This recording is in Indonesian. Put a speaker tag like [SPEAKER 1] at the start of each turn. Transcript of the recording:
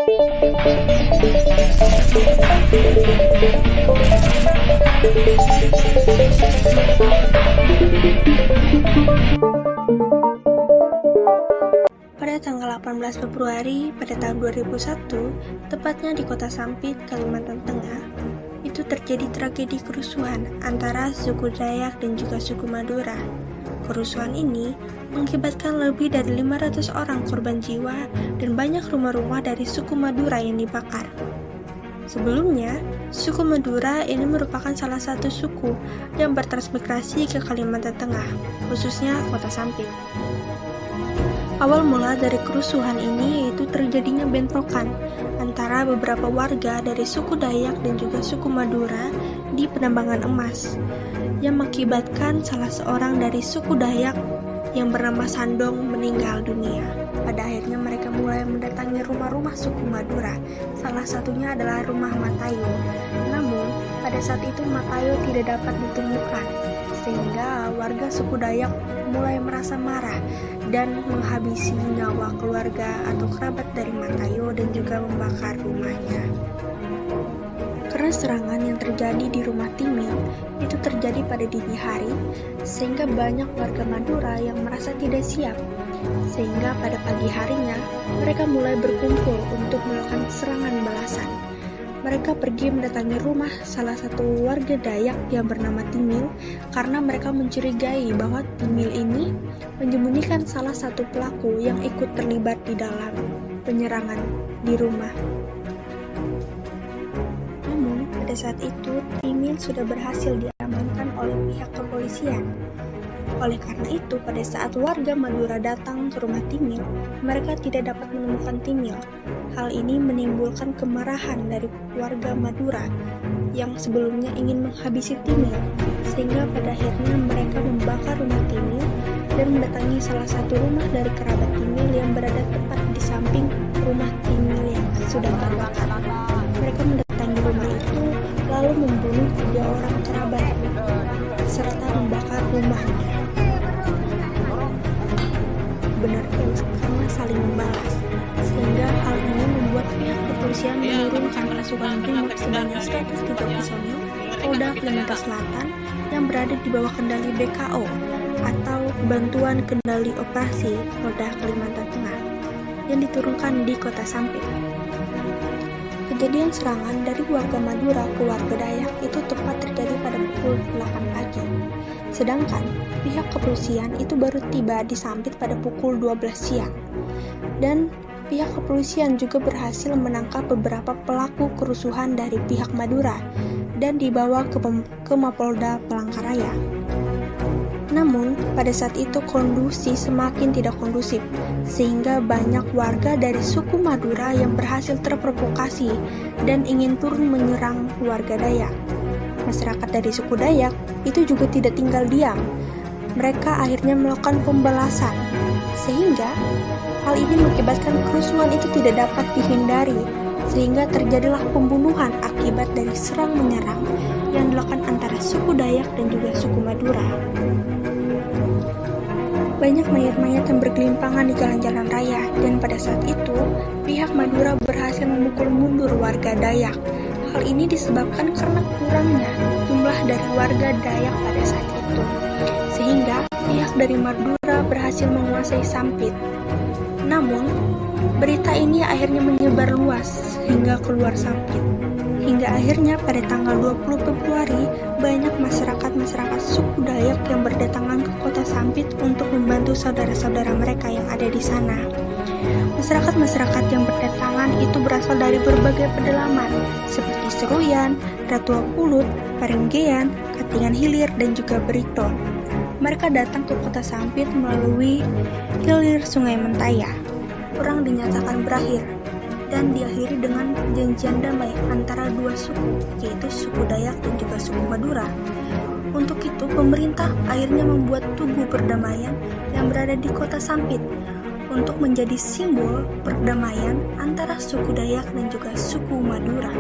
[SPEAKER 1] Pada tanggal 18 Februari pada tahun 2001, tepatnya di kota Sampit, Kalimantan Tengah, itu terjadi tragedi kerusuhan antara suku Dayak dan juga suku Madura. Kerusuhan ini mengakibatkan lebih dari 500 orang korban jiwa dan banyak rumah-rumah dari suku Madura yang dibakar. Sebelumnya, suku Madura ini merupakan salah satu suku yang bertransmigrasi ke Kalimantan Tengah, khususnya kota Sampit. Awal mula dari kerusuhan ini yaitu terjadinya bentrokan antara beberapa warga dari suku Dayak dan juga suku Madura di penambangan emas yang mengakibatkan salah seorang dari suku Dayak yang bernama Sandong meninggal dunia. Pada akhirnya mereka mulai mendatangi rumah-rumah suku Madura, salah satunya adalah rumah Matayo. Namun, pada saat itu Matayo tidak dapat ditemukan, sehingga warga suku Dayak mulai merasa marah dan menghabisi nyawa keluarga atau kerabat dari Matayo dan juga membakar rumahnya. Karena serangan yang terjadi di rumah Timil itu terjadi pada dini hari, sehingga banyak warga Madura yang merasa tidak siap. Sehingga pada pagi harinya, mereka mulai berkumpul untuk melakukan serangan balasan. Mereka pergi mendatangi rumah salah satu warga Dayak yang bernama Timil karena mereka mencurigai bahwa Timil ini menyembunyikan salah satu pelaku yang ikut terlibat di dalam penyerangan di rumah. Namun, pada saat itu, Timil sudah berhasil diamankan oleh pihak kepolisian. Oleh karena itu, pada saat warga Madura datang ke rumah Timil, mereka tidak dapat menemukan Timil. Hal ini menimbulkan kemarahan dari warga Madura yang sebelumnya ingin menghabisi Timil, sehingga pada akhirnya mereka membakar rumah Timil dan mendatangi salah satu rumah dari kerabat Timil yang berada tepat di samping rumah Timil yang sudah terbakar. Mereka mendatangi rumah itu lalu membunuh 3 orang kerabat serta membakar rumahnya. Benar karena saling membalas, sehingga hal ini membuat pihak kepolisian menurunkan pasukan BRIMOB sebanyak 103 personil Polda Kalimantan Selatan yang berada di bawah kendali BKO atau Bantuan Kendali Operasi Polda Kalimantan Tengah yang diturunkan di kota Sampit. Kejadian serangan dari warga Madura ke warga Dayak itu tepat terjadi pada pukul 8 pagi. Sedangkan pihak kepolisian itu baru tiba di Sampit pada pukul 12 siang. Dan pihak kepolisian juga berhasil menangkap beberapa pelaku kerusuhan dari pihak Madura dan dibawa ke Mapolda Palangkaraya. Namun, pada saat itu kondisi semakin tidak kondusif, sehingga banyak warga dari suku Madura yang berhasil terprovokasi dan ingin turun menyerang warga Dayak. Masyarakat dari suku Dayak itu juga tidak tinggal diam. Mereka akhirnya melakukan pembalasan, sehingga hal ini mengakibatkan kerusuhan itu tidak dapat dihindari, sehingga terjadilah pembunuhan akibat dari serang menyerang yang dilakukan antara suku Dayak dan juga suku Madura. Banyak mayat-mayat yang bergelimpangan di jalan-jalan raya, dan pada saat itu, pihak Madura berhasil memukul mundur warga Dayak. Hal ini disebabkan karena kurangnya jumlah dari warga Dayak pada saat itu, sehingga pihak dari Madura berhasil menguasai Sampit. Namun, berita ini akhirnya menyebar luas hingga keluar Sampit. Hingga akhirnya pada tanggal 20 Februari, banyak masyarakat suku Dayak yang berdatangan ke kota Sampit untuk membantu saudara-saudara mereka yang ada di sana. Masyarakat yang berdatangan itu berasal dari berbagai pedalaman, seperti Seruyan, Ratua Pulut, Parenggean, Katingan Hilir, dan juga Berito. Mereka datang ke kota Sampit melalui hilir Sungai Mentaya. Perang dinyatakan berakhir dan diakhiri dengan perjanjian damai antara dua suku, yaitu suku Dayak dan juga suku Madura. Untuk itu, pemerintah akhirnya membuat tugu perdamaian yang berada di kota Sampit untuk menjadi simbol perdamaian antara suku Dayak dan juga suku Madura.